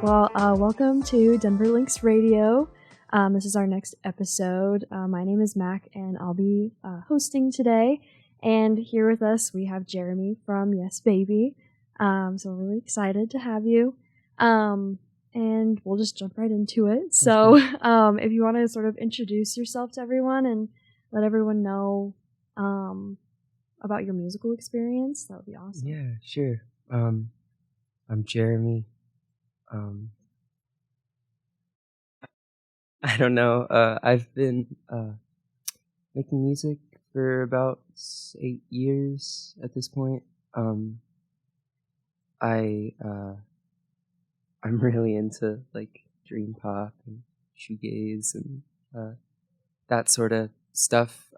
Well, welcome to Denver Lynx Radio. This is our next episode. My name is Mac, and I'll be hosting today. And here with us, we have Jeremy from Yes Baby. So we're really excited to have you. And we'll just jump right into it. So if you want to sort of introduce yourself to everyone and let everyone know about your musical experience, that would be awesome. Yeah, sure. I'm Jeremy. I don't know. I've been making music for about 8 years at this point. I'm really into like dream pop and shoegaze and that sort of stuff.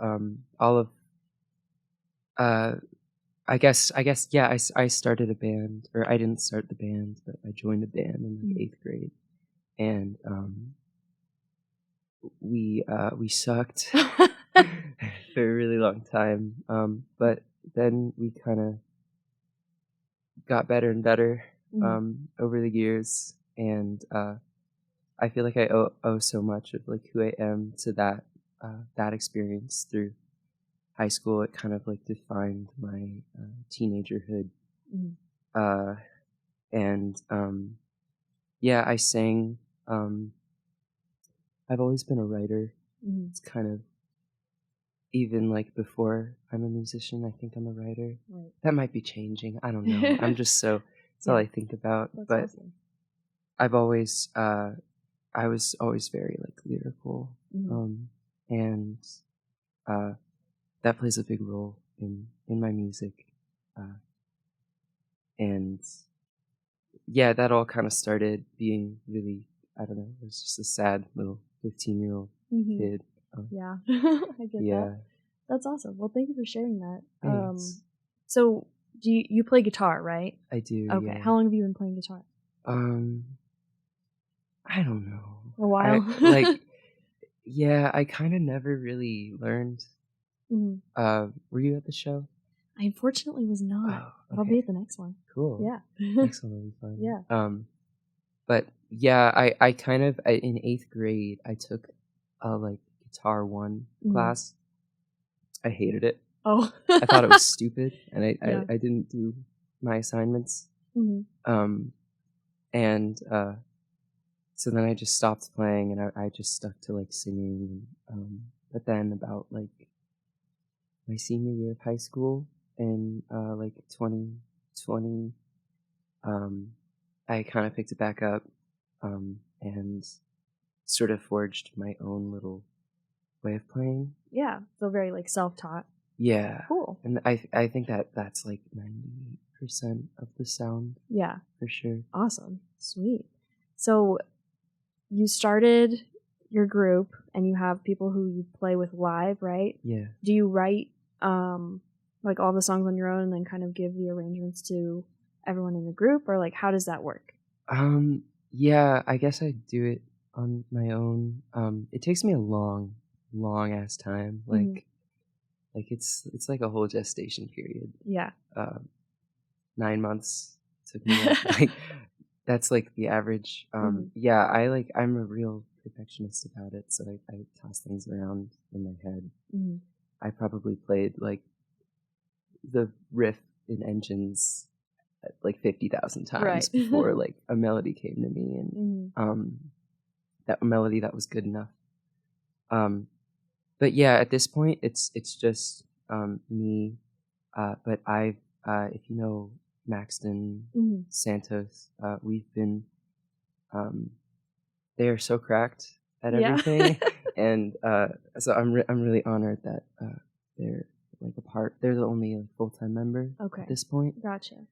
I guess, yeah, I started a band, or I didn't start the band, but I joined a band in like 8th grade, and we sucked for a really long time, but then we kind of got better and better over the years, and I feel like I owe so much of like who I am to that experience through high school. It kind of like defined my teenagerhood. And yeah, I sang. I've always been a writer. It's kind of, even like before I'm a musician, I think I'm a writer. Right. That might be changing. I don't know. I'm just so, that's all I think about. That's but awesome. I've always, I was always very like lyrical. And that plays a big role in my music. And yeah, that all kind of started being really, I don't know, it was just a sad little 15-year-old kid. Yeah, I get that. That's awesome. Well, thank you for sharing that. So do you play guitar, right? I do. Okay. Yeah. How long have you been playing guitar? I don't know. A while. Yeah, I kind of never really learned. Were you at the show? I unfortunately was not. Oh, but I'll be at the next one. Cool. Yeah. Next one will be fun. Yeah. But yeah, I kind of in 8th grade I took a like Guitar 1 class. I hated it. Oh. I thought it was stupid, and I didn't do my assignments. And so then I just stopped playing, and I just stuck to like singing. But then about like my senior year of high school in like 2020, I kind of picked it back up and sort of forged my own little way of playing. Yeah, so very like self-taught. Yeah. Cool. And I think that's like 98% of the sound. Yeah. For sure. Awesome. Sweet. So you started your group and you have people who you play with live, right? Yeah. Do you write like all the songs on your own and then kind of give the arrangements to everyone in the group, or like how does that work? Yeah, I guess I do it on my own. It takes me a long ass time. Like it's like a whole gestation period. Yeah. 9 months took me. Like that's like the average. Yeah, I'm a real perfectionist about it, so I toss things around in my head. I probably played like the riff in Engines like 50,000 times before like a melody came to me, and that melody that was good enough. But yeah, at this point it's just me. But I've if you know Maxton, Santos, we've been they are so cracked at everything, and so I'm really honored that they're like a part. They're the only like, full-time member at this point. Gotcha.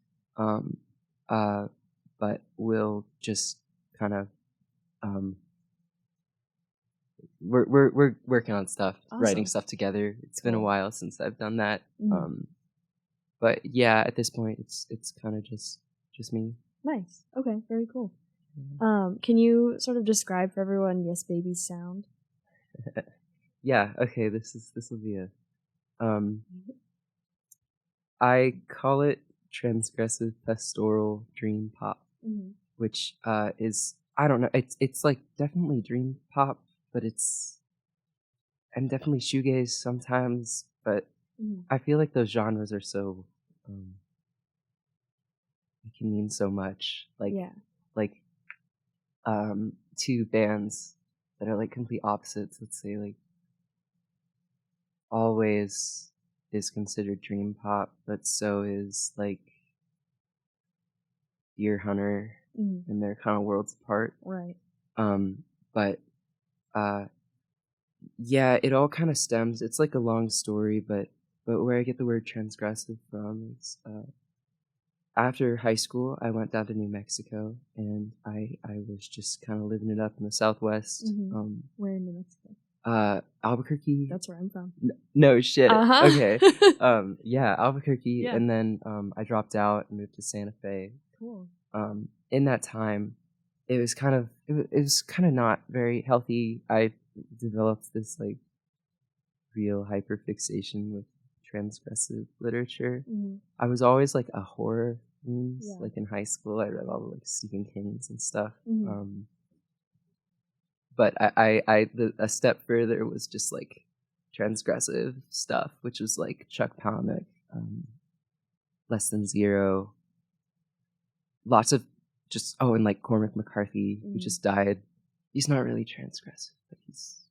But we'll just kind of we're working on stuff, writing stuff together. It's been a while since I've done that. But yeah, at this point it's kind of just me. Nice. Okay, very cool. Can you sort of describe for everyone Yes Baby's sound? Yeah, okay, this will be a I call it transgressive pastoral dream pop. which is, I don't know, it's like definitely dream pop, but and definitely shoegaze sometimes, but I feel like those genres are so it can mean so much. Like two bands that are like complete opposites. Let's say like Always is considered dream pop, but so is like Deer Hunter, and they're kind of worlds apart. Right. But yeah, it all kind of stems. It's like a long story, but where I get the word transgressive from is after high school, I went down to New Mexico, and I was just kind of living it up in the Southwest. Where in New Mexico? Albuquerque. That's where I'm from. No shit. Uh-huh. Okay. Yeah, Albuquerque, Yeah. and then I dropped out and moved to Santa Fe. Cool. In that time, it was kind of not very healthy. I developed this like real hyperfixation with transgressive literature. I was always like a horror fiend. Like in high school, I read all the like Stephen King's and stuff. But a step further was just like transgressive stuff, which was like Chuck Palahniuk, Less Than Zero, lots of just and like Cormac McCarthy, who just died. He's not really transgressive, but he's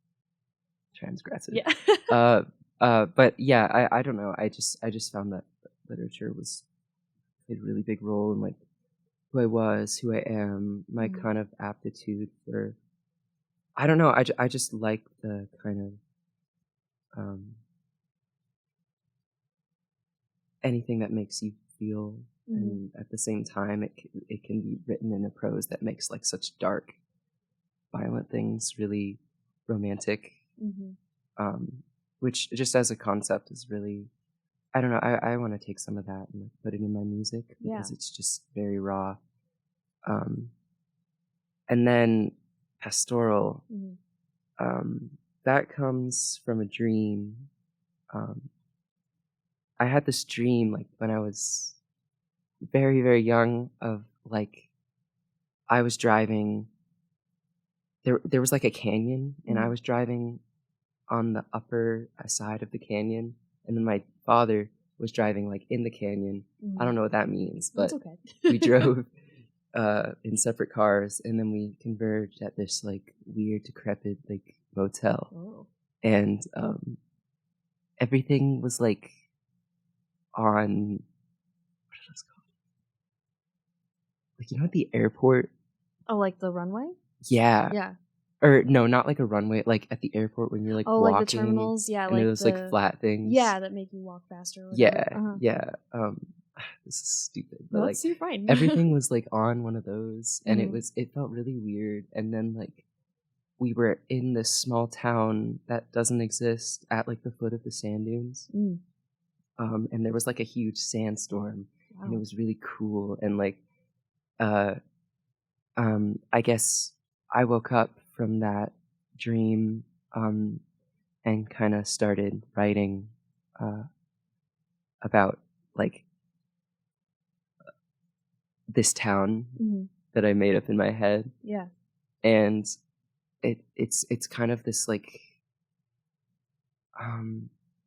transgressive. Yeah. But yeah, I don't know. I just found that literature played a really big role in like who I was, who I am, my kind of aptitude for. I don't know. I just like the kind of anything that makes you feel, and at the same time, it can be written in a prose that makes like such dark, violent things really romantic. Which just as a concept is really, I don't know. I want to take some of that and like, put it in my music because it's just very raw. And then pastoral. That comes from a dream. I had this dream like when I was very, very young of like I was driving. There was like a canyon, and I was driving on the upper side of the canyon, and then my father was driving like in the canyon. I don't know what that means, but That's okay. we drove in separate cars, and then we converged at this like weird decrepit like motel, and everything was like on what is this called? Like you know at the airport? Oh, like the runway? Yeah. Yeah. Or no, not like a runway, like at the airport when you're like walking. Like the terminals, yeah, and like those like flat things. Yeah, that make you walk faster. Or Yeah, whatever. yeah. This is stupid, but No, like you're fine. everything was like on one of those, and it felt really weird. And then like we were in this small town that doesn't exist at like the foot of the sand dunes. And there was like a huge sandstorm, and it was really cool. And like, I guess I woke up from that dream, and kind of started writing, about like this town that I made up in my head. Yeah. And it's kind of this like,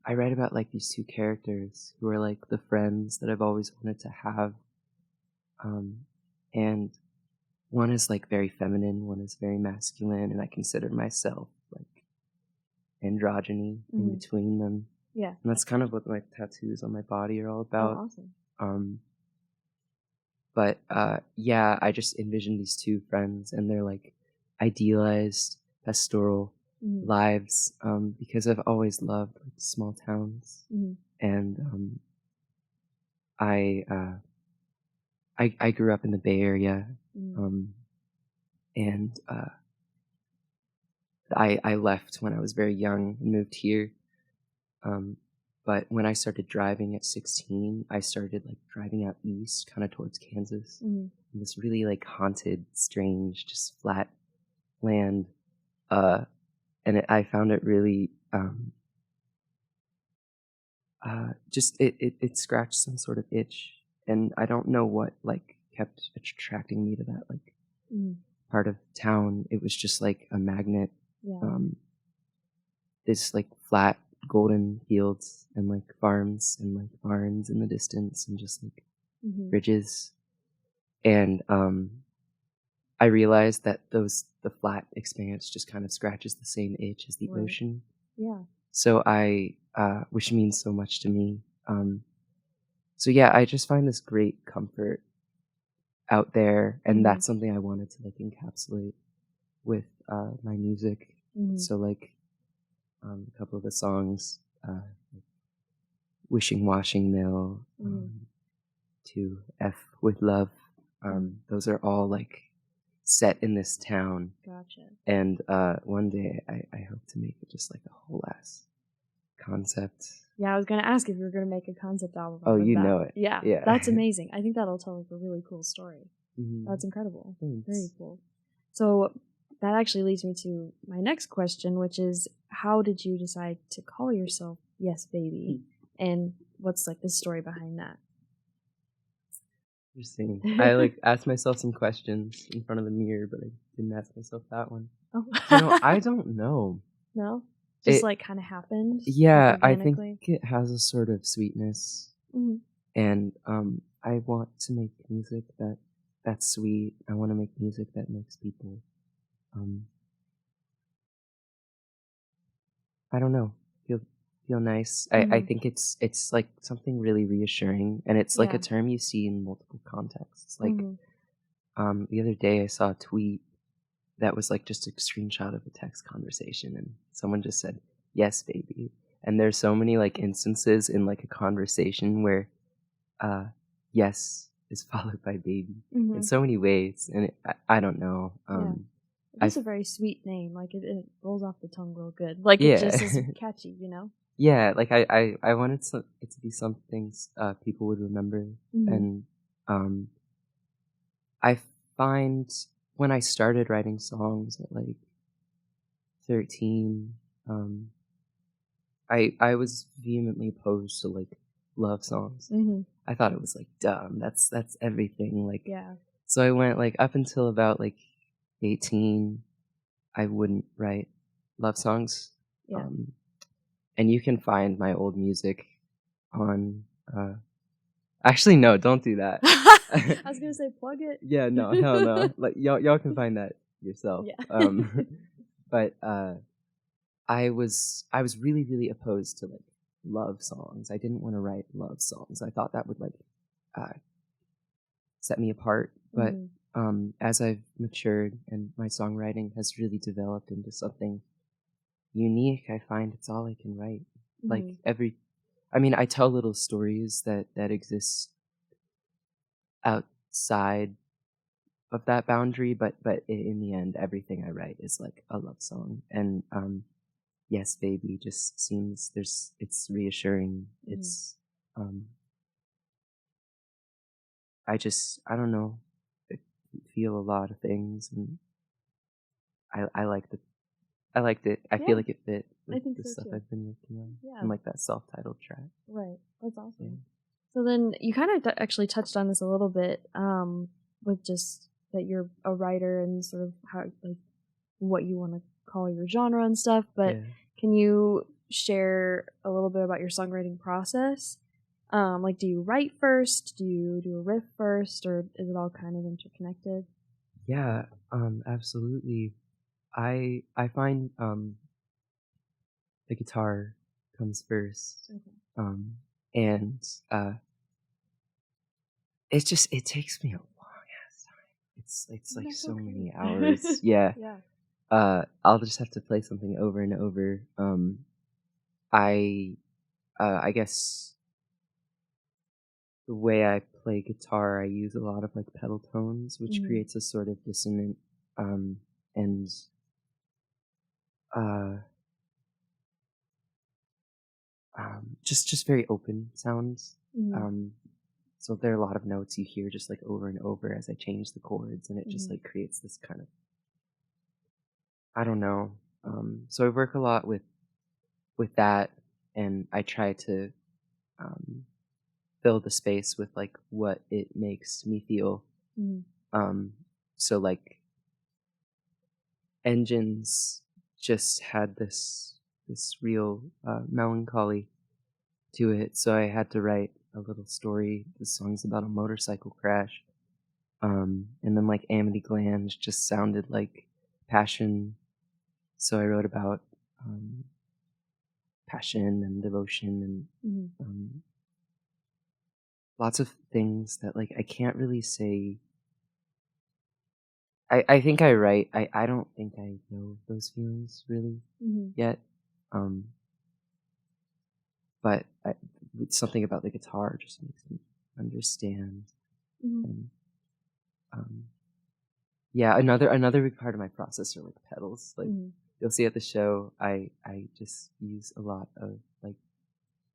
I read about like these two characters who are like the friends that I've always wanted to have. And one is like very feminine, one is very masculine, and I consider myself like androgyny in between them. Yeah. And that's kind of what my tattoos on my body are all about. Oh, awesome. But yeah, I just envisioned these two friends and their like idealized pastoral lives, because I've always loved like, small towns, and I grew up in the Bay Area, and I left when I was very young and moved here. But when I started driving at 16, I started like driving out east, kind of towards Kansas, in this really like haunted, strange, just flat land. And I found it really, just it scratched some sort of itch, and I don't know what like kept attracting me to that like Mm. part of town. It was just like a magnet. Yeah. This like flat golden fields and like farms and like barns in the distance and just like Mm-hmm. bridges. And I realized that the flat expanse just kind of scratches the same itch as the Right. ocean. Yeah. So which means so much to me. So yeah, I just find this great comfort out there, and Mhm. that's something I wanted to like encapsulate with my music. Mhm. So like a couple of the songs, like "Wishing Washing Mill," to "F with Love," those are all like set in this town. Gotcha. And one day I hope to make it just like a whole ass concept. Yeah, I was gonna ask if you were gonna make a concept album. Oh, out of you that. know it. Yeah, Yeah. that's amazing. I think that'll tell like a really cool story. Mhm. That's incredible. Thanks. Very cool. So that actually leads me to my next question, which is, how did you decide to call yourself Yes Baby, and what's like the story behind that? Interesting. I like asked myself some questions in front of the mirror, but I didn't ask myself that one. Oh, I don't know. no, just It- like kind of happened. Yeah, like, I think organically? it has a sort of sweetness, Mhm. and I want to make music that's sweet. I want to make music that makes people, I don't know, feel nice. I Mhm. think it's like something really reassuring, and it's like a Yeah. term you see in multiple contexts. Like Mhm. the other day I saw a tweet that was like just a screenshot of a text conversation, and someone just said "Yes, baby." And there's so many like instances in like a conversation where "yes" is followed by "baby" in Mhm. so many ways, and I don't know. Yeah. It I is a very sweet name. Like it rolls off the tongue real good. Like it yeah. just is catchy, you know? Yeah, like I wanted it to be something people would remember, Mhm. and I find when I started writing songs at like 13, I was vehemently opposed to like love songs. Mhm. I thought it was like dumb. That's everything. Like Yeah. so I went like up until about like 18, I wouldn't write love songs. Yeah. And you can find my old music on actually no, don't do that. I was gonna say plug it. Yeah, no, hell no. Like y'all can find that yourself. Yeah. But I was really really opposed to like love songs. I didn't want to write love songs. I thought that would like uh, set me apart. But Mhm. as I've matured and my songwriting has really developed into something unique, I find it's all I can write. Like Mhm. I mean, I tell little stories that exist outside of that boundary, but in the end, everything I write is like a love song. And "Yes, baby" just seems it's reassuring. Mhm. It's um, I don't know, I feel a lot of things, and I liked it. I liked it. I feel Yeah. like it fit I with think the so stuff too. I've been working on, Yeah. and like that self-titled track. Right. That's awesome. Yeah. So then you kind of actually touched on this a little bit, with just that you're a writer and sort of how like what you want to call your genre and stuff. But Yeah. can you share a little bit about your songwriting process? Like, do you write first? Do you do a riff first, or is it all kind of interconnected? Yeah, absolutely. I find the guitar comes first, Okay. and it takes me a long ass time. It's like That's so many okay. hours. Yeah. Yeah. I'll just have to play something over and over. I I guess the way I play guitar, I use a lot of like pedal tones, which Mhm. creates a sort of dissonant and uh just very open sounds. Mhm. So there are a lot of notes you hear just like over and over as I change the chords, and it just Mhm. like creates this kind of I don't know. So I work a lot with that, and I try to um, fill the space with like what it makes me feel. So like Engines just had this real melancholy to it, so I had to write a little story. The song's about a motorcycle crash. And then like Amity Glands just sounded like passion, so I wrote about passion and devotion and lots of things that like I can't really say. I think I write. I don't think I know those feelings really yet. But something about the guitar just makes me understand. And yeah, another big part of my process are like pedals. Like you'll see at the show, I just use a lot of like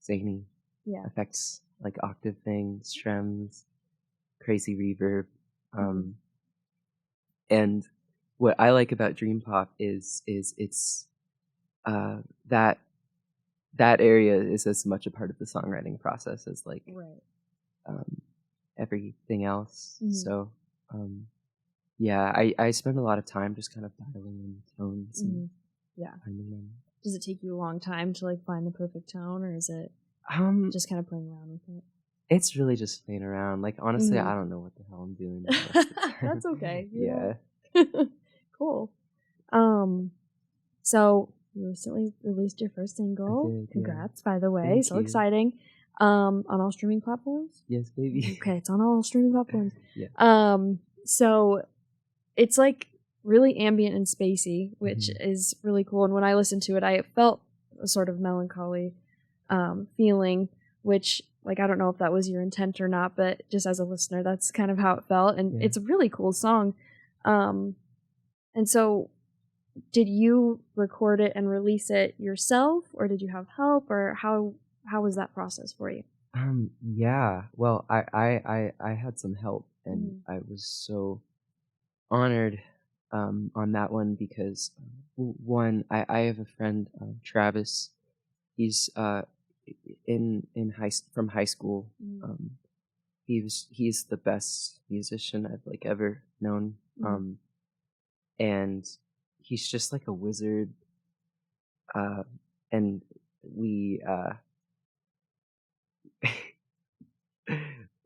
zany effects, like octave things, strems, crazy reverb. And what I like about Dream Pop is it's that area is as much a part of the songwriting process as like everything else. So yeah, I spend a lot of time just kind of dialing in tones and finding them. Does it take you a long time to like find the perfect tone, or is it just kind of playing around with it? It's really just playing around. Like honestly, I don't know what the hell I'm doing. That's okay. Yeah. Cool. So you recently released your first single. I did, Congrats, by the way. Thank so you. exciting. On all streaming platforms? Yes, baby. Okay, it's on all streaming platforms. Yeah. So it's like really ambient and spacey, which is really cool. And when I listened to it, I felt a sort of melancholy feeling, which like I don't know if that was your intent or not, but just as a listener, that's kind of how it felt. And it's a really cool song. And so did you record it and release it yourself, or did you have help, or how was that process for you? Yeah. Well, I had some help, and I was so honored on that one because one, I have a friend, Travis. He's from high school. He's the best musician I've like ever known. And he's just like a wizard. And we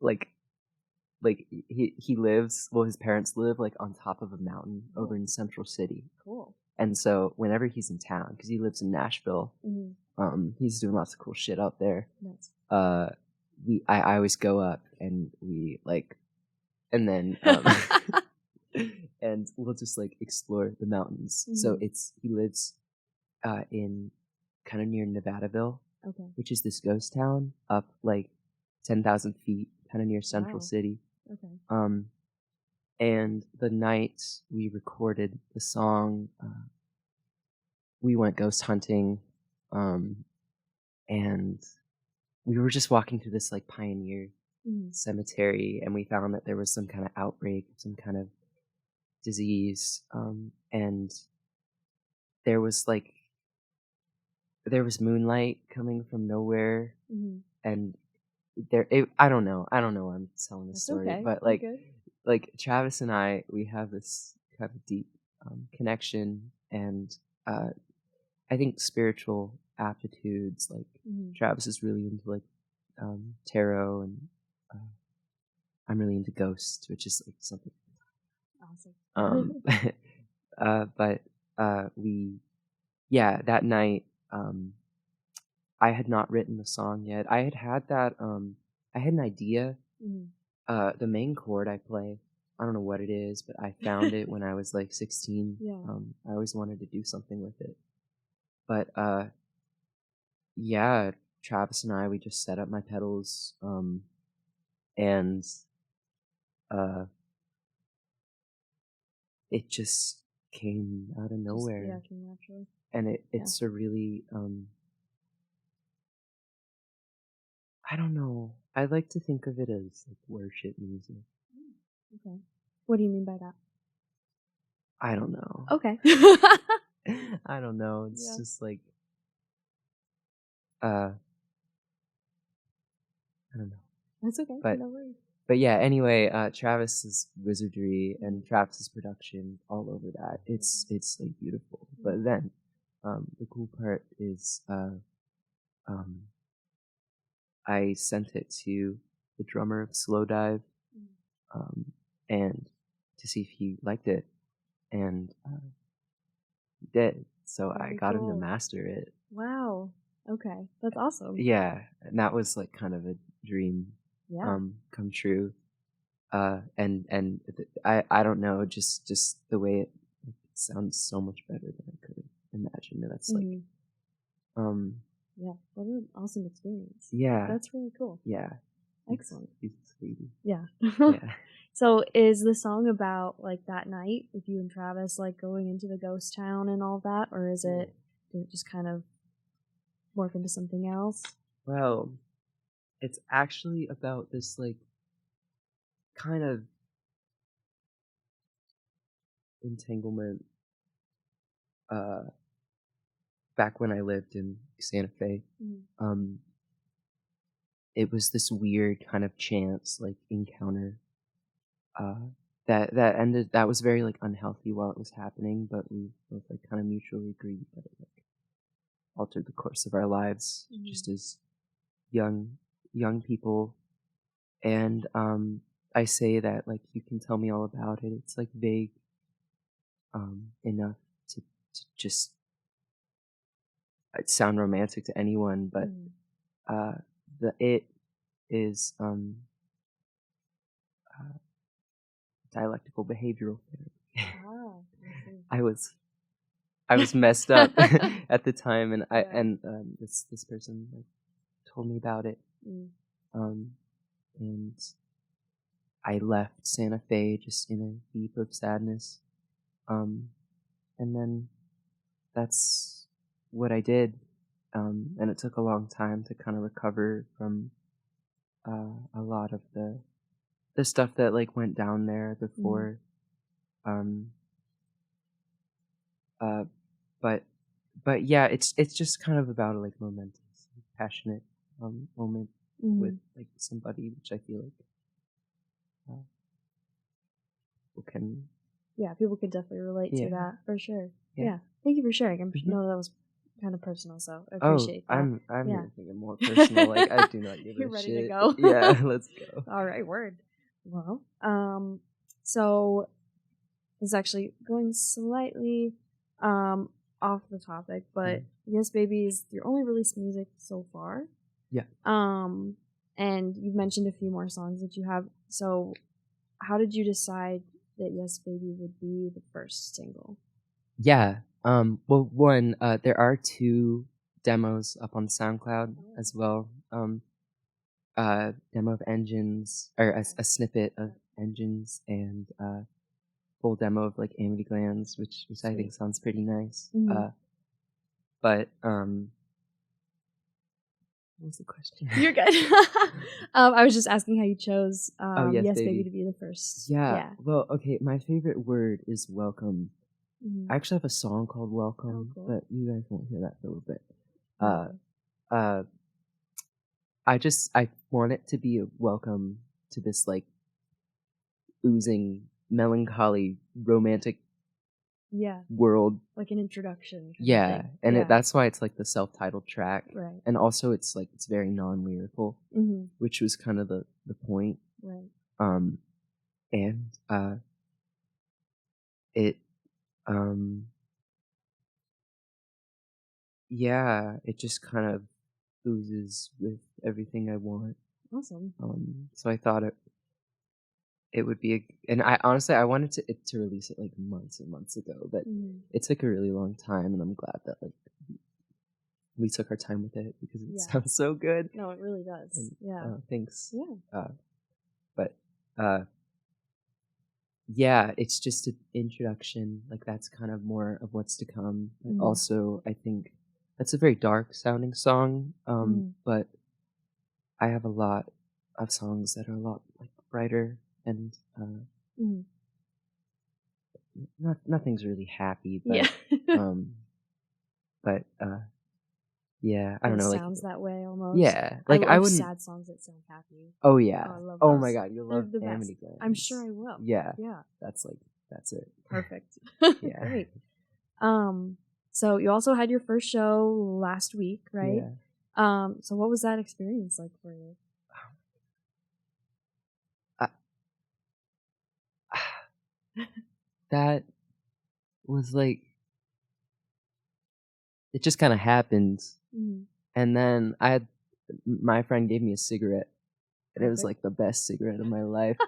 like he lives, well, his parents live like on top of a mountain over in Central City. Cool. And so whenever he's in town, because he lives in Nashville, he's doing lots of cool shit out there. Nice. I always go up and we like, and then and we'll just like explore the mountains. So he lives in kind of near Nevadaville, which is this ghost town up like 10,000 feet, kind of near Central City. And the night we recorded the song, we went ghost hunting, and we were just walking through this like pioneer cemetery, and we found that there was some kind of outbreak, some kind of disease, and there was moonlight coming from nowhere, and I don't know why I'm telling this story, but like Travis and I, we have this kind of deep connection, and I think spiritual aptitudes. Like Travis is really into like tarot, and I'm really into ghosts, which is like something awesome. But that night, I had not written the song yet. I had that. I had an idea. The main chord I play, I don't know what it is, but I found it when I was like 16. I always wanted to do something with it. But Travis and I, we just set up my pedals, and it just came out of nowhere. Came naturally. And it's a really I don't know. I like to think of it as like worship music. Okay. What do you mean by that? I don't know. Okay. I don't know. It's just like I don't know. That's okay. But no worries. but yeah, anyway, Travis's wizardry and Travis's production all over that. It's like beautiful. But then, the cool part is, I sent it to the drummer of Slow Dive, and to see if he liked it, and he did. So I Very got him to cool. master it. Wow. Okay, that's awesome. Yeah, and that was like kind of a dream, come true. I don't know, just the way it sounds so much better than I could have imagined. And that's like, yeah, what an awesome experience. yeah, That's really cool. yeah, Excellent. he's sweetie. Yeah. Yeah. So is the song about like that night with you and Travis like going into the ghost town and all that, or did it just kind of morph into something else? Well, it's actually about this like kind of entanglement back when I lived in Santa Fe. It was this weird kind of chance like encounter that was very like unhealthy while it was happening, but we both like kind of mutually agreed that it like altered the course of our lives just as young people. And I say that like you can tell me all about it. It's like vague enough to just sound romantic to anyone, but the it is dialectical behavioral therapy. I was messed up at the time, and this person like told me about it, and I left Santa Fe just in a heap of sadness, and then that's what I did, and it took a long time to kind of recover from a lot of the stuff that like went down there before. But yeah, it's just kind of about a like momentous, passionate moment with like somebody, which I feel like people can definitely relate to that for sure. Yeah. Yeah, thank you for sharing. I know that was kind of personal, so I appreciate that. I'm here thinking more personal. Like I do not give You're a ready shit. to go. Yeah, let's go. All right, word. Well, so it's actually going slightly off the topic, but Yes Baby is your only released music so far. Yeah. And you've mentioned a few more songs that you have. So how did you decide that Yes Baby would be the first single? Yeah. Well, one, there are 2 demos up on SoundCloud as well. Demo of Engines, or a snippet of Engines, and full demo of like Amity Glands, which I think sounds pretty nice. But what was the question? You're good. I was just asking how you chose Yes Baby to be the first. Yeah. Well, okay, my favorite word is welcome. I actually have a song called Welcome, but you guys won't hear that for a little bit. I want it to be a welcome to this like oozing, melancholy, romantic world. Like an introduction. And that's why it's like the self-titled track. Right. And also it's like it's very non-lyrical, which was kind of the point. Right. And it it just kind of oozes with everything I want. Awesome. So I thought it would be and I honestly I wanted to release it like months and months ago, but it took a really long time, and I'm glad that like we took our time with it because it sounds so good. No, it really does. And, thanks. Yeah. But it's just an introduction. Like that's kind of more of what's to come. But also, I think that's a very dark sounding song. But I have a lot of songs that are a lot like brighter and nothing's really happy. But Yeah, I don't It know, like sounds that way almost. yeah, I like I love wouldn't. sad songs that sound happy. Oh yeah. Oh, I love Oh my those. god, you'll They're love the best. Amity Glands. I'm sure I will. Yeah, Yeah. that's it. Perfect. Yeah, Great. So you also had your first show last week, right? yeah. So what was that experience like for you? I, that was like it just kind of happened, Mhm. and then my friend gave me a cigarette, and it was Perfect. like the best cigarette of my life.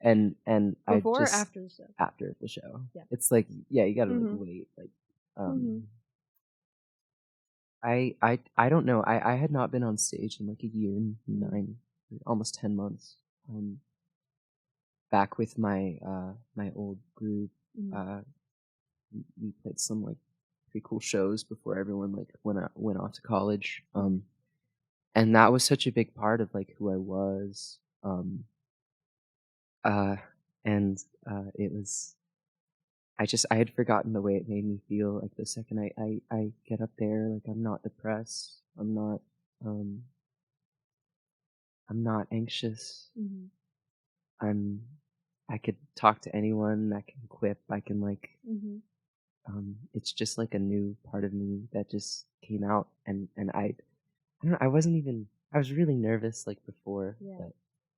And I Before or just after the show? after the show, Yeah. it's like yeah, you gotta like Mhm. wait. Like Mhm. I don't know. I had not been on stage in like a year and Mhm. almost 10 months. Back with my old group, Mhm. we played some like pretty cool shows before everyone like went off to college. And that was such a big part of like who I was. Uh, and it was I had forgotten the way it made me feel. Like the second I get up there, like I'm not depressed. Um I'm not anxious. Mhm. I'm I could talk to anyone. I can quip. I can like Mhm. it's just like a new part of me that just came out, and I don't know, I was really nervous like before, Yeah. but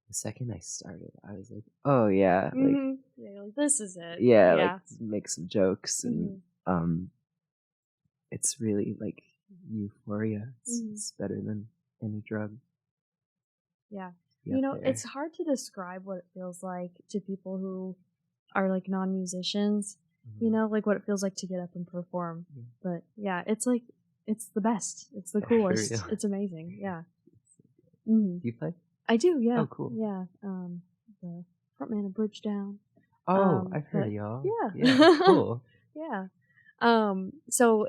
the second I started, I was like, oh yeah, like Mhm. Yeah, you're like, this is it. yeah, like Yeah. make some jokes, and Mhm. um it's really like euphoria. Mhm. It's better than any drug. Yeah. Be up It's there. hard to describe what it feels like to people who are like non-musicians, Mhm. like what it feels like to get up and perform. Yeah, But yeah, it's like it's the best. It's the yeah, for coolest. real. It's amazing. Yeah. Hmm. Do you play? I do. Yeah. Oh, cool. Yeah. The frontman of Bridgetown. Oh, I've heard But of y'all. Yeah, yeah. cool. Yeah. So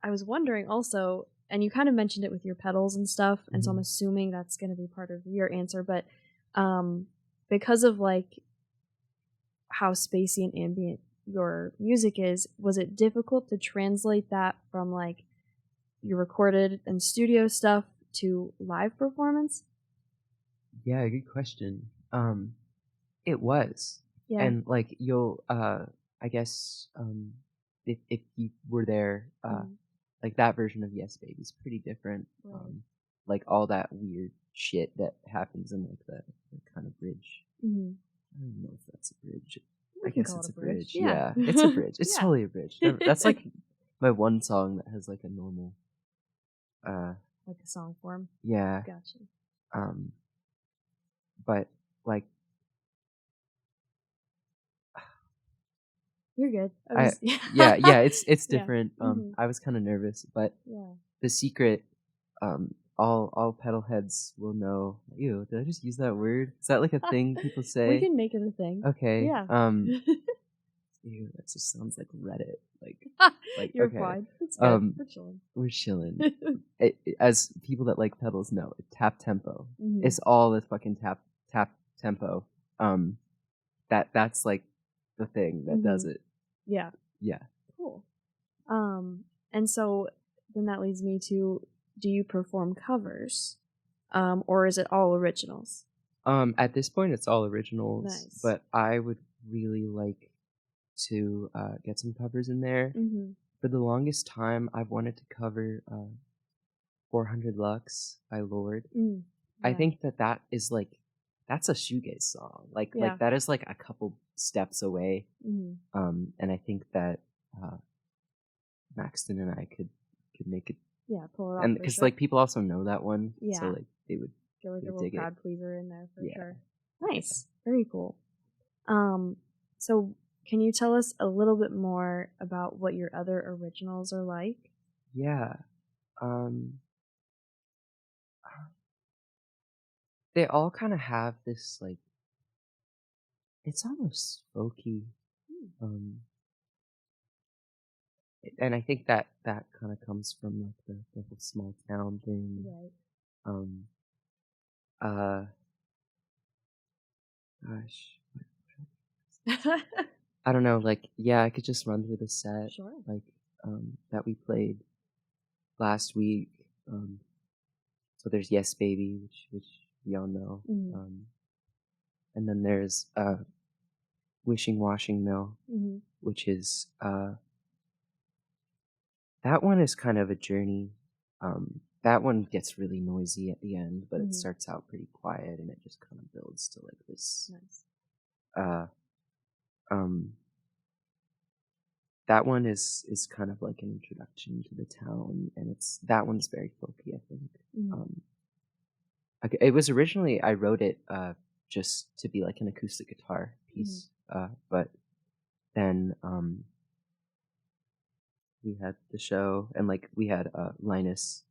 I was wondering also, and you kind of mentioned it with your pedals and stuff, and so I'm Mhm. assuming that's going to be part of your answer, but um, because of like how spacey and ambient your music is, was it difficult to translate that from like your recorded and studio stuff to live performance? Yeah, good question. It was. Yeah. And like I guess if you were there, Mm, like that version of Yes Baby is pretty different. right. Like all that weird shit that happens in like the kind of bridge. Hmm. I don't know if that's a bridge. I We can guess call it it's a a bridge. bridge. Yeah. Yeah, it's a bridge. It's Yeah. totally a bridge. That's like my one song that has like a normal uh Like a song form. yeah. Gotcha. Um but like You're good. I I was yeah. yeah, it's Yeah. different. Hmm. I was kind of nervous, but Yeah. the secret, all pedal heads will know. Ew, did I just use that word? Is that like a thing people We say? can make it a thing. Okay. Yeah. Ew, that just sounds like Reddit. Like You're okay. fine. It's good. Um, We're chilling. we're chilling. As people that like pedals know, tap tempo. Hmm. It's all the fucking tap tempo. Um, that's like the thing that does Hmm. it. Yeah. Yeah. Cool. And so then that leads me to, do you perform covers? Or is it all originals? At this point, it's all originals, Nice. but I would really like to get some covers in there. Mm-hmm. For the longest time, I've wanted to cover 400 Lux by Lord. Mm. I Yeah. think that is like that's a shoegaze song. Yeah. That is like a couple steps away. Mm-hmm. And I think that uh, Maxton and I could make it, Yeah, pull it off and for because sure. like people also know that one, so Yeah. like they would Get like they a would little dig it. crowd pleaser in there for Yeah. sure. Nice. Very cool. So can you tell us a little bit more about what your other originals are like? Yeah. Um, they all kind of have this like it's almost folky. Hmm. Um, and I think that kind of comes from like the whole small town thing. Right. Um, uh, gosh, I don't know. Like, yeah, I could just run through the set Sure. like that we played last week. So there's Yes Baby, which we all know. And then there's Wishing Washing Mill, which is that one is kind of a journey. That one gets really noisy at the end, but it starts out pretty quiet and it just kind of builds to like this. Nice. That one is kind of like an introduction to the town, and that one's very folky, I think. It was originally, I wrote it just to be like an acoustic guitar piece, but then we had the show, and like we had Linus,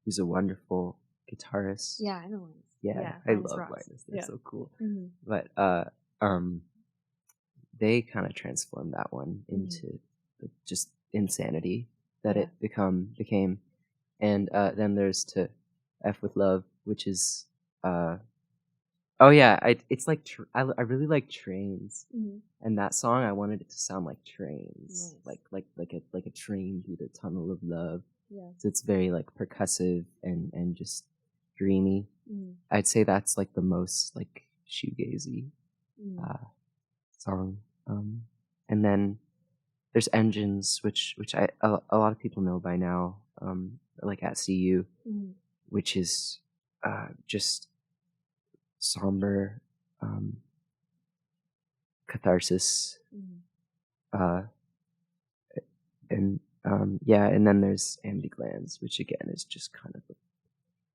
who's a wonderful guitarist. Yeah, I know Linus. Yeah, I love Linus. They're so cool. But they kind of transformed that one into just insanity that it became. And then there's To F With Love, which is it's like I really like trains, and that song I wanted it to sound like trains, nice. like a train through the tunnel of love. Yeah. So it's very like percussive and just dreamy. I'd say that's like the most like shoegazy song. And then there's Engines, which a lot of people know by now, like At CU, which is just somber catharsis. And then there's Ambiglands, which again is just kind of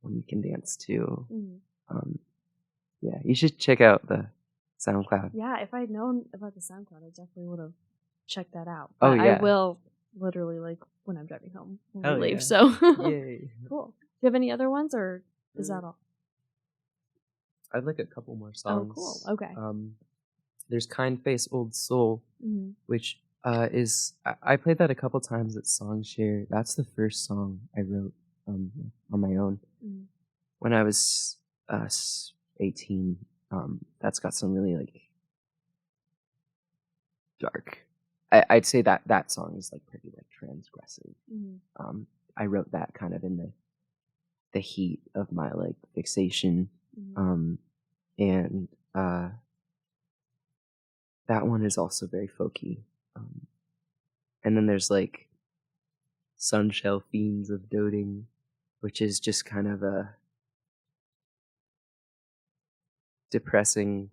one you can dance to. You should check out the SoundCloud. Yeah, if I'd known about the SoundCloud, I definitely would have checked that out. But I will literally like when I'm driving home when we leave. Yeah. So Yay. Cool. Do you have any other ones, or is that all? I'd like a couple more songs. Oh, cool. Okay. There's Kind Face Old Soul, which is I played that a couple times at Songshare. That's the first song I wrote on my own when I was 18. That's got some really like dark. I'd say that song is like pretty like transgressive. I wrote that kind of in the heat of my like fixation, and that one is also very folky. And then there's like Sunshell Fiends of Doting, which is just kind of a depressing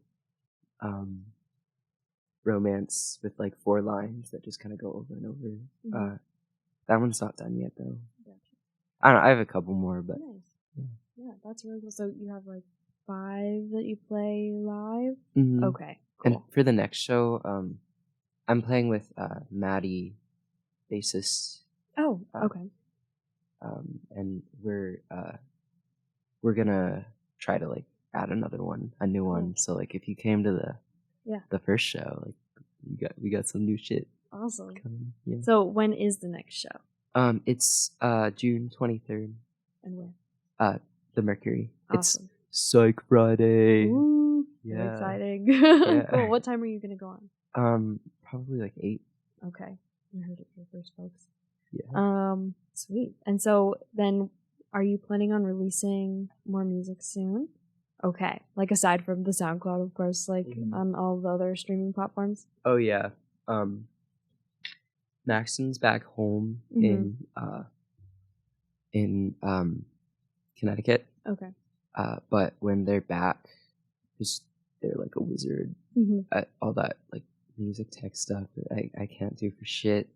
romance with like 4 lines that just kind of go over and over. That one's not done yet though. Gotcha. I don't know, I have a couple more, but nice. Yeah, that's really cool. So you have like 5 that you play live? Okay, cool. And for the next show, I'm playing with Maddie, bassist. Oh, okay. And we're gonna try to like add another one, a new one. So like if you came to the first show, like we got some new shit. Awesome. Coming. Yeah. So when is the next show? It's June 23rd. And where? The Mercury. Awesome. It's Psych Friday. Ooh, yeah. Exciting. Yeah. Cool. What time are you gonna go on? Probably like 8. Okay. You heard it here first, folks. Yeah. Sweet. And so then are you planning on releasing more music soon? Okay. Like aside from the SoundCloud, of course, like on all the other streaming platforms? Oh yeah. Maxon's back home in Connecticut. Okay. But when they're back, they're like a wizard at all that like music tech stuff that I can't do for shit.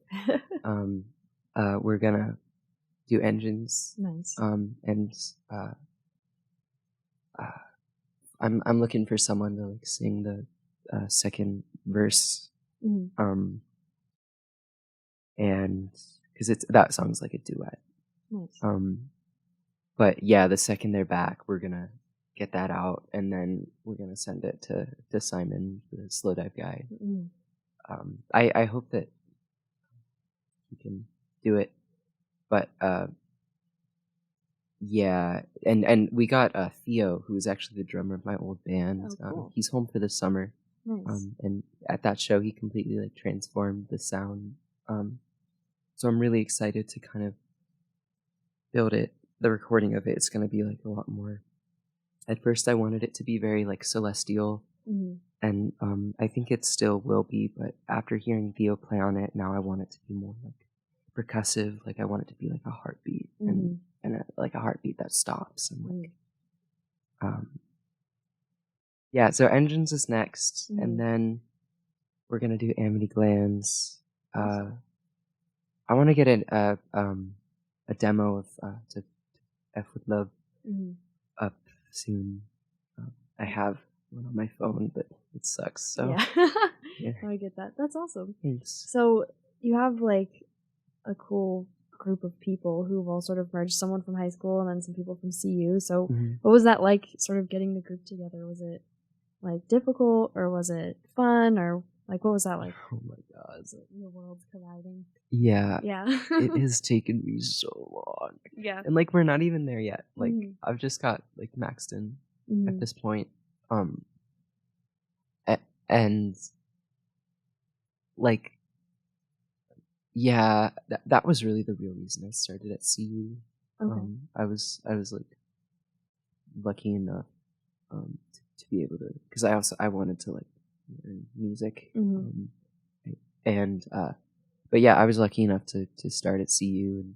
We're gonna do Engines. Nice. And I'm looking for someone to like sing the second verse. And because that song's like a duet. Nice. But yeah, the second they're back, we're gonna get that out, and then we're gonna send it to Simon, the Slow Dive guy. I hope that he can do it, but yeah, and we got Theo, who is actually the drummer of my old band. Oh, cool. He's home for the summer. Nice. And at that show, he completely like transformed the sound. So I'm really excited to kind of build it the recording of it's going to be like a lot more. At first I wanted it to be very like celestial, and I think it still will be, but after hearing Theo play on it, now I want it to be more like percussive. Like I want it to be like a heartbeat, and like a heartbeat that stops, and like yeah. So Engines is next, and then we're gonna do Amity Glands. I want to get a demo of to F with Love up soon. I have one on my phone, but it sucks. So yeah. I get that. That's awesome. Thanks. So you have like a cool group of people who've all sort of merged. Someone from high school and then some people from CU. So what was that like? Sort of getting the group together? Was it like difficult, or was it fun, or like what was that like? Oh my god, your worlds colliding. Yeah. It It has taken me so long. Yeah. And like we're not even there yet. Like I've just got like Maxton at this point. And like yeah, that was really the real reason I started at CU. Okay. I was like lucky enough to be able to, because I wanted to like learn music. And but yeah, I was lucky enough to start at CU, and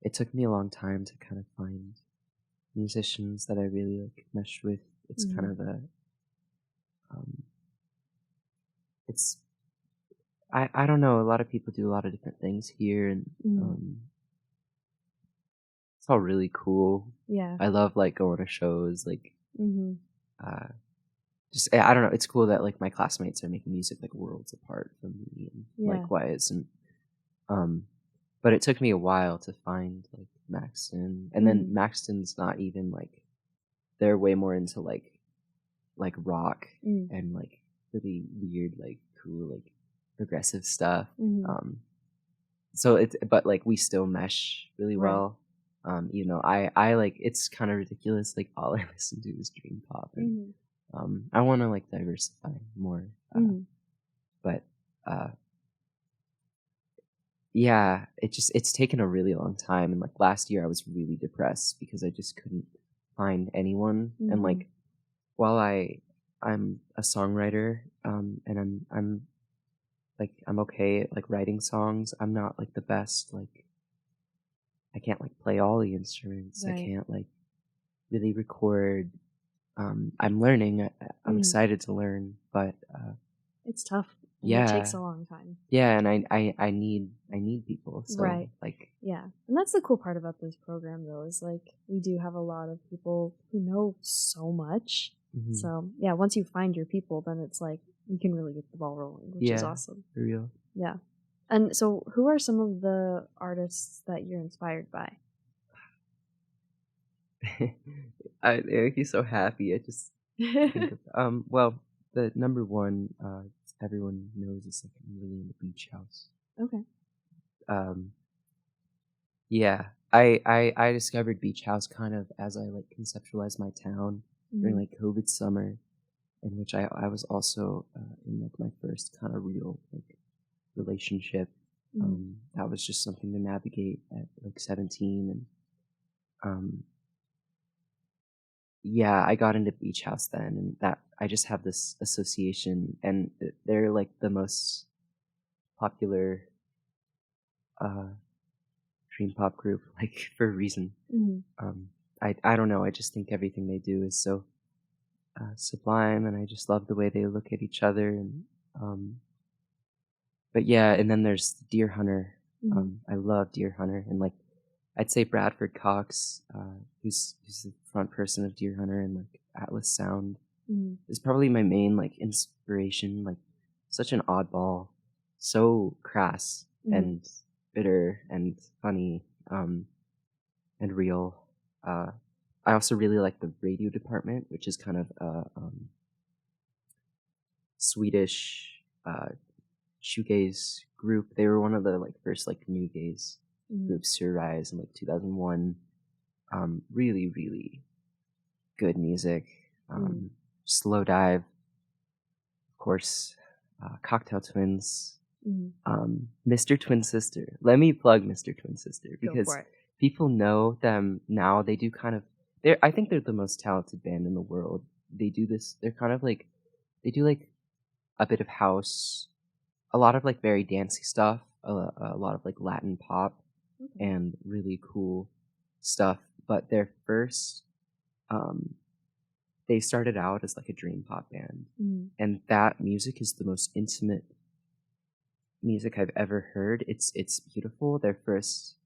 it took me a long time to kind of find musicians that I really like meshed with. It's kind of a it's I don't know, a lot of people do a lot of different things here, and it's all really cool. Yeah. I love like going to shows, like just I don't know, it's cool that like my classmates are making music like worlds apart from me, and likewise. And but it took me a while to find like Maxton, and then Maxton's not even like, they're way more into like rock and like really weird, like cool, like progressive stuff. So it's, but like we still mesh really well. You know, I like, it's kind of ridiculous, like all I listen to is dream pop, and I want to like diversify more. But yeah, it's taken a really long time, and like last year I was really depressed because I just couldn't find anyone. And like while I'm a songwriter, and I'm like, I'm okay at like writing songs, I'm not like the best, like I can't like play all the instruments. I can't like really record. I'm learning. I'm excited to learn, but it's tough. And yeah, it takes a long time. Yeah, and I need people. So like yeah, and that's the cool part about this program, though, is like we do have a lot of people who know so much. So yeah, once you find your people, then it's like you can really get the ball rolling, which is awesome. For real. Yeah. And so, who are some of the artists that you're inspired by? They make me so happy. I just think of, well, the number one everyone knows is like I'm really into Beach House. Okay. Yeah, I discovered Beach House kind of as I like conceptualized my town during like COVID summer, in which I was also in like my first kind of real like relationship. That was just something to navigate at like 17, and yeah, I got into Beach House then, and that I just have this association, and they're like the most popular dream pop group, like for a reason. I don't know, I just think everything they do is so sublime, and I just love the way they look at each other. And but yeah, and then there's Deer Hunter. I love Deer Hunter, and like I'd say Bradford Cox, who's the front person of Deer Hunter and like Atlas Sound, is probably my main like inspiration. Like such an oddball, so crass and bitter and funny, and real. I also really like the Radio Department, which is kind of a Swedish shoegaze group. They were one of the like first like new gaze groups to arise in like 2001. Really, really good music. Slow Dive, of course. Cocktail Twins. Mr. Twin Sister. Let me plug Mr. Twin Sister, because people know them now. They do kind of I think they're the most talented band in the world. They do this. They're kind of like they do like a bit of house, a lot of like very dancey stuff, a lot of like Latin pop and really cool stuff. But their first, they started out as like a dream pop band, and that music is the most intimate music I've ever heard. It's beautiful. Their first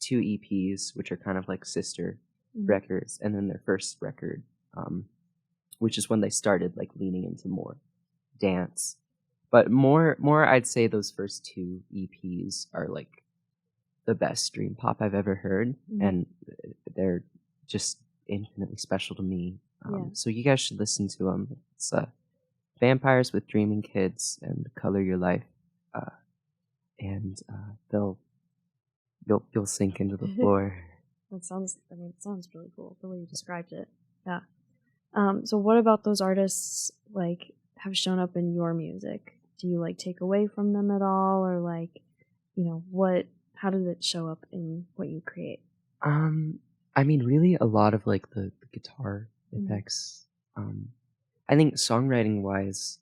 two EPs, which are kind of like sister records, and then their first record, which is when they started like leaning into more dance. But more, I'd say those first two EPs are like the best dream pop I've ever heard, and they're just infinitely special to me. So you guys should listen to them. It's Vampires with Dreaming Kids and Color Your Life, and you'll sink into the floor. It sounds really cool the way you described it. Yeah. So what about those artists like have shown up in your music? Do you like take away from them at all, or like, how does it show up in what you create? I mean, really a lot of like the guitar effects. I think songwriting wise,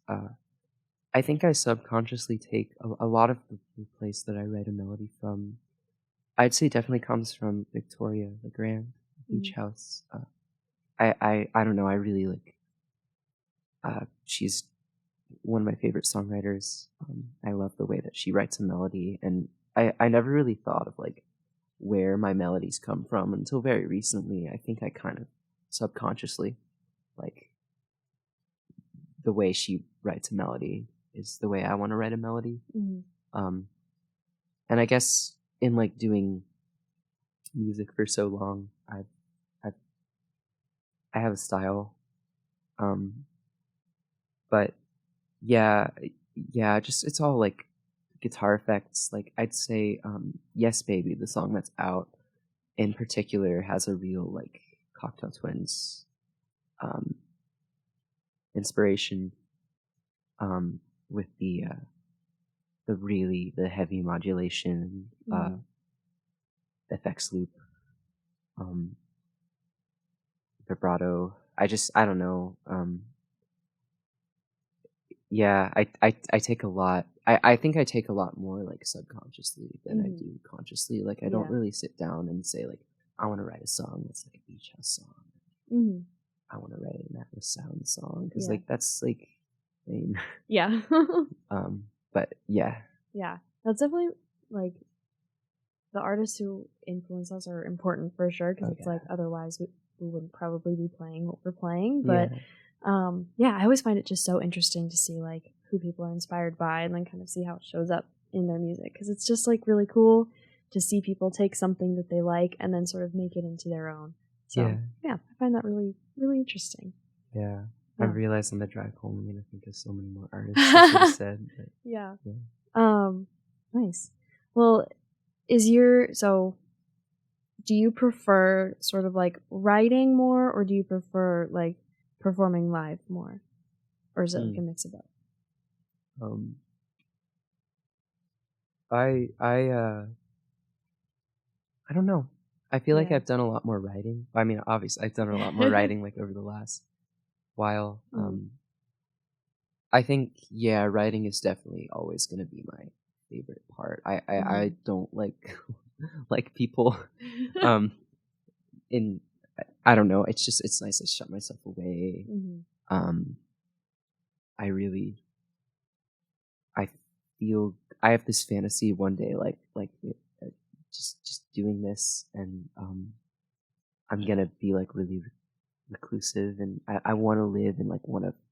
I think I subconsciously take a lot of the place that I write a melody from. I'd say definitely comes from Victoria Legrand, Beach House. I don't know. I really like. She's one of my favorite songwriters. I love the way that she writes a melody, and I never really thought of like where my melodies come from until very recently. I think I kind of subconsciously like the way she writes a melody is the way I want to write a melody. And I guess in like doing music for so long, I have a style. But yeah, just it's all like guitar effects. Like I'd say Yes Baby, the song that's out in particular, has a real like Cocktail Twins inspiration with the heavy modulation, effects loop, vibrato. I don't know. Yeah, I take a lot. I think I take a lot more like subconsciously than I do consciously. Like I don't really sit down and say like I want to write a song that's like a beach house song. I want to write an Atlas Sound song because like that's like lame. Yeah. But yeah. Yeah, that's definitely like the artists who influence us are important for sure because it's like otherwise we wouldn't probably be playing what we're playing. But I always find it just so interesting to see like who people are inspired by and then kind of see how it shows up in their music because it's just like really cool to see people take something that they like and then sort of make it into their own. So yeah, I find that really, really interesting. Yeah. I realized on the drive home I'm gonna think of so many more artists I should have said. But, yeah. Nice. Well, do you prefer sort of like writing more or do you prefer like performing live more? Or is it like a mix of both? I don't know. I feel like I've done a lot more writing. I mean, obviously I've done a lot more writing like over the last while. I think writing is definitely always going to be my favorite part. I don't like like people in I don't know, it's nice to shut myself away. I feel I have this fantasy one day like just doing this and I'm gonna be like really reclusive and I want to live in like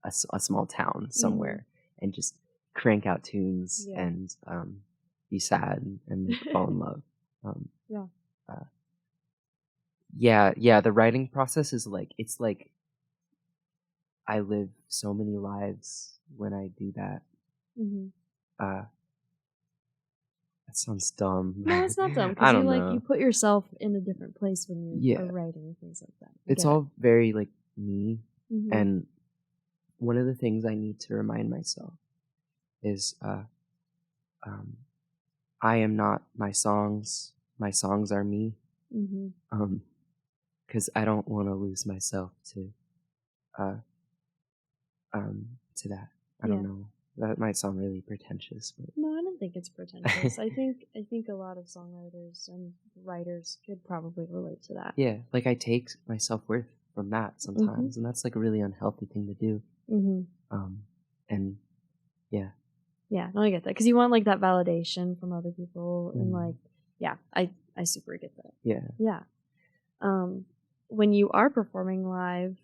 a small town somewhere and just crank out tunes and be sad and fall in love. The writing process is like it's like I live so many lives when I do that. That sounds dumb. No, it's not dumb because you put yourself in a different place when you are writing things like that. It's all very like me, and one of the things I need to remind myself is I am not my songs. My songs are me. Because I don't want to lose myself uh, to that. I don't know. That might sound really pretentious, but no, I don't think it's pretentious. I think a lot of songwriters and writers could probably relate to that. Yeah, like I take my self-worth from that sometimes, and that's like a really unhealthy thing to do. And yeah, no, I get that, because you want like that validation from other people, and like, yeah, I super get that. Yeah. When you are performing live,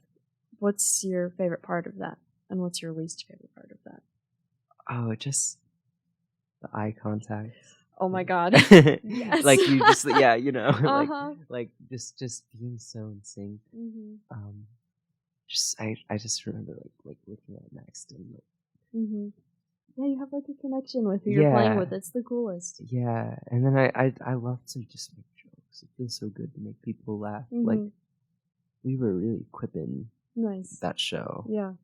what's your favorite part of that, and what's your least favorite part of that? Oh, just the eye contact. Oh my god. Yes. Like you just like just being so in sync. I just remember like looking at next and like yeah, you have like a connection with who you're playing with. It's the coolest. Yeah, and then I love to just make jokes. It feels so good to make people laugh. Like we were really quipping that show. Yeah.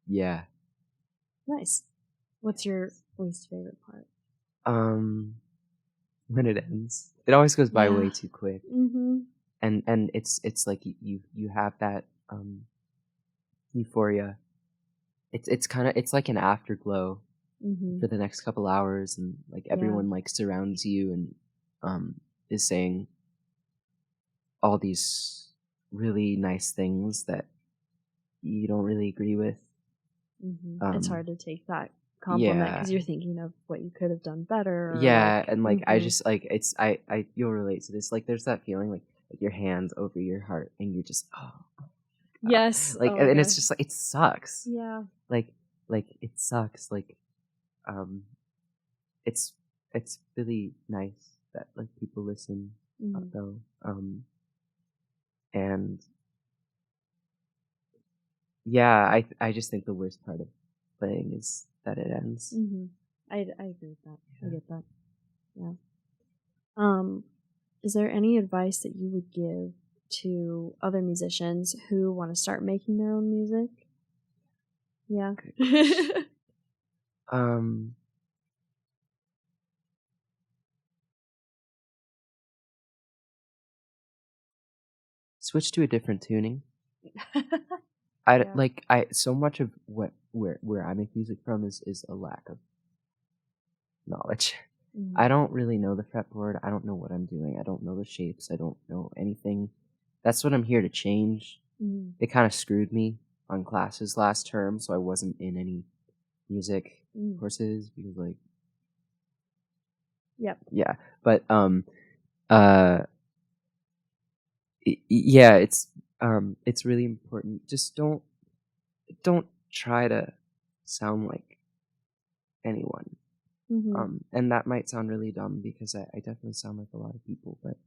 Yeah. Nice. What's your least favorite part? When it ends, it always goes by way too quick. And it's like you have that euphoria. It's like an afterglow for the next couple hours, and like everyone like surrounds you and is saying all these really nice things that you don't really agree with. It's hard to take that compliment because you're thinking of what you could have done better. Or and like I just like I you'll relate to this. Like there's that feeling like your hands over your heart and you're just yes, like and it's just like it sucks. Like it sucks. Like it's really nice that like people listen though. And yeah, I just think the worst part of playing is that it ends. I agree with that. I get that. Yeah. Is there any advice that you would give to other musicians who want to start making their own music? Yeah. Switch to a different tuning. So much of where I make music from is a lack of knowledge. I don't really know the fretboard. I don't know what I'm doing. I don't know the shapes. I don't know anything. That's what I'm here to change. They kind of screwed me on classes last term, so I wasn't in any music courses because like yeah, but yeah, it's really important. Just don't try to sound like anyone. And that might sound really dumb because I definitely sound like a lot of people, but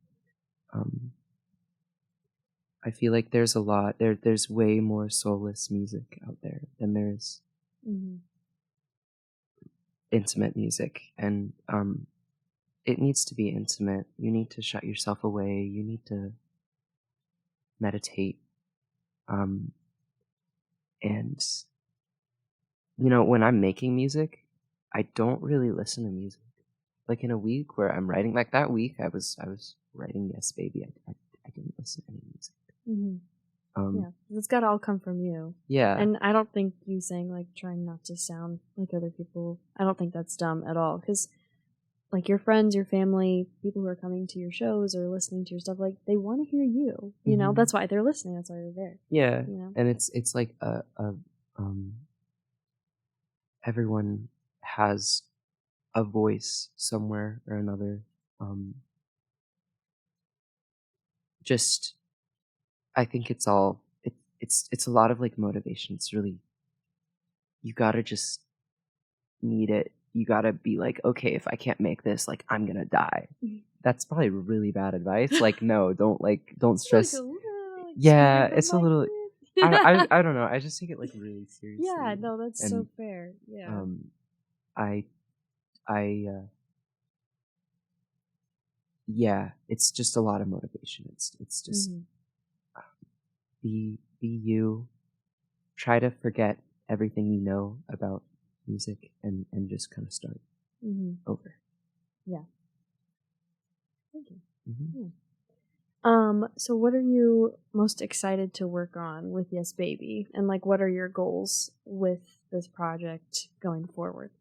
I feel like there's a lot there's way more soulless music out there than there's intimate music, and it needs to be intimate. You need to shut yourself away. You need to meditate. And you know, when I'm making music, I don't really listen to music. Like in a week where I'm writing, like that week I was writing Yes Baby. I didn't listen to any music. It's got to all come from you. And I don't think you saying like trying not to sound like other people, I don't think that's dumb at all, because like your friends, your family, people who are coming to your shows or listening to your stuff, like they want to hear you. You know, that's why they're listening. That's why they're there. Yeah, you know? And it's like everyone has a voice somewhere or another. Just I think it's all it's a lot of like motivation. It's really, you gotta just need it. You gotta be like, okay, if I can't make this, like I'm gonna die. That's probably really bad advice. Like, no, don't stress. Yeah, it's a little. I don't know. I just take it like really seriously. Yeah, no, that's so fair. Yeah. Yeah, it's just a lot of motivation. It's just be you. Try to forget everything you know about music and just kind of start over. Yeah. Thank you. Mm-hmm. So what are you most excited to work on with Yes Baby? And like what are your goals with this project going forward?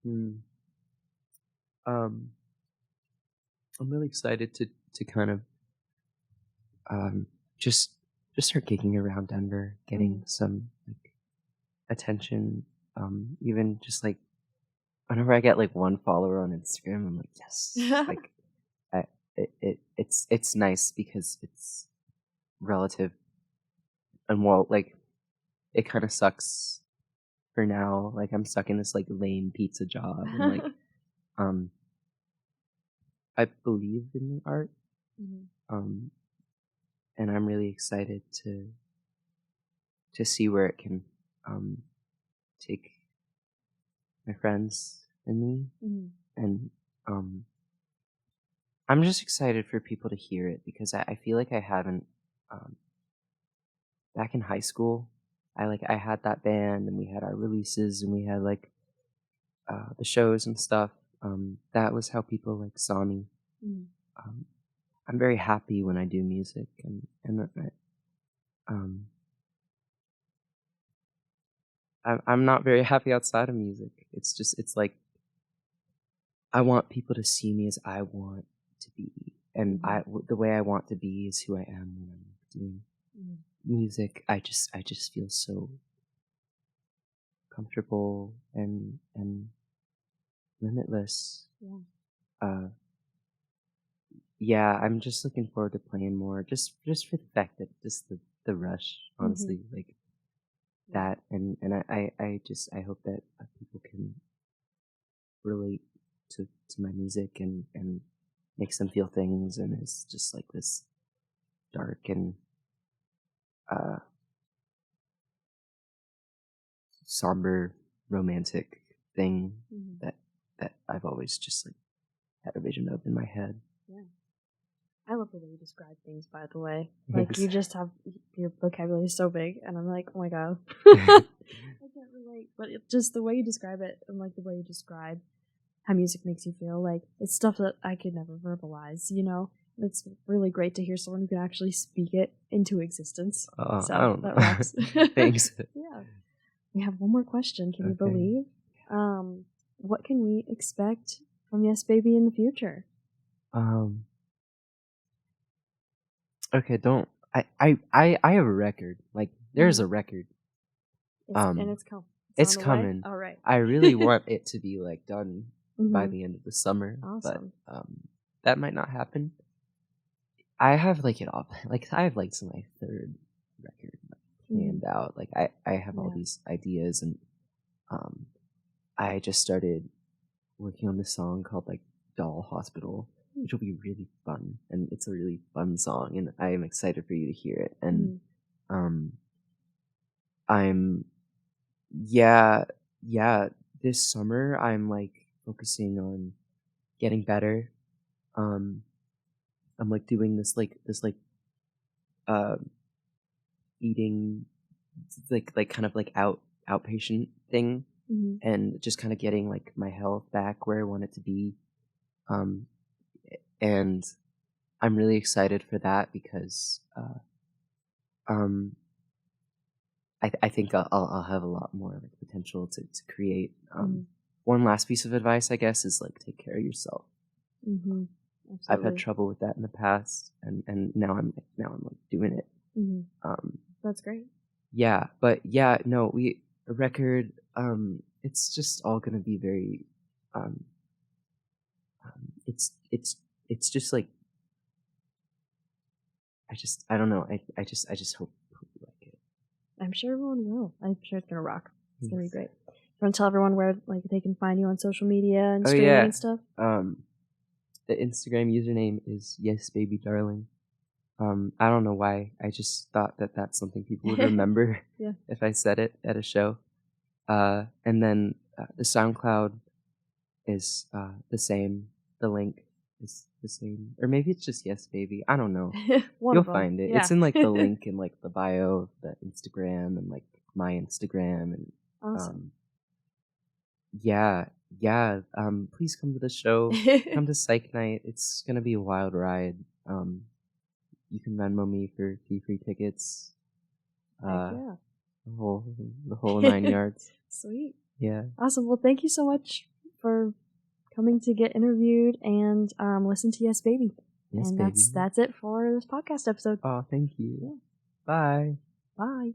Mm. I'm really excited to kind of um, just just start gigging around Denver, getting some like attention. Even just like whenever I get like one follower on Instagram, I'm like, yes, like it's nice because it's relative and well, like it kind of sucks for now. Like I'm stuck in this like lame pizza job and like um I believe in the art. Um and I'm really excited to see where it can take my friends and me. And I'm just excited for people to hear it because I feel like I haven't back in high school. I had that band and we had our releases and we had like the shows and stuff. That was how people like saw me. Um, I'm very happy when I do music and um, I'm not very happy outside of music. It's like I want people to see me as I want to be, and the way I want to be is who I am when I'm doing music. I just feel so comfortable and limitless. Yeah, I'm just looking forward to playing more. Just for the fact that just the rush, honestly, like that, and I hope that people can relate to my music and makes them feel things, and it's just like this dark and uh somber romantic thing that I've always just like had a vision of in my head. Yeah. I love the way you describe things, by the way. Like, you just have, your vocabulary is so big, and I'm like, oh my god. I can't relate. But just the way you describe it, and like the way you describe how music makes you feel, like, it's stuff that I could never verbalize, you know? It's really great to hear someone who can actually speak it into existence. So, that rocks. Thanks. Yeah. We have one more question. Can you believe? What can we expect from Yes Baby in the future? Okay, don't I have a record. Like there's a record. And it's coming. It's coming. All right. I really want it to be like done by the end of the summer. Awesome. But that might not happen. I have like it all like I have like my third record planned out. Like I have all these ideas and I just started working on this song called like Doll Hospital, which will be really fun, and it's a really fun song, and I am excited for you to hear it. And I'm yeah this summer I'm like focusing on getting better. I'm like doing this uh eating like kind of like outpatient thing, and just kind of getting like my health back where I want it to be. And I'm really excited for that because I think I'll have a lot more like potential to create. One last piece of advice, I guess, is like take care of yourself. I've had trouble with that in the past, and now I'm like doing it. That's great. Yeah, but yeah, no, a record. It's just all gonna be very. It's just like. I don't know. I just hope you like it. I'm sure everyone will. I'm sure it's gonna rock. It's gonna be great. You want to tell everyone where like they can find you on social media and streaming and stuff? The Instagram username is yesbabydarling. I don't know why. I just thought that that's something people would remember if I said it at a show. And then the SoundCloud is the same. The link is the same, or maybe it's just Yes Baby. I don't know. You'll find it. It's in like the link in like the bio of the Instagram and like my Instagram and awesome. Yeah, yeah, please come to the show. Come to Psych Night. It's gonna be a wild ride. You can Venmo me for free tickets. Heck Uh, yeah. the whole 9 yards. Sweet. Yeah. Awesome. Well, thank you so much for coming to get interviewed and listen to Yes Baby. Yes, And baby. that's it for this podcast episode. Oh, thank you. Yeah. Bye. Bye.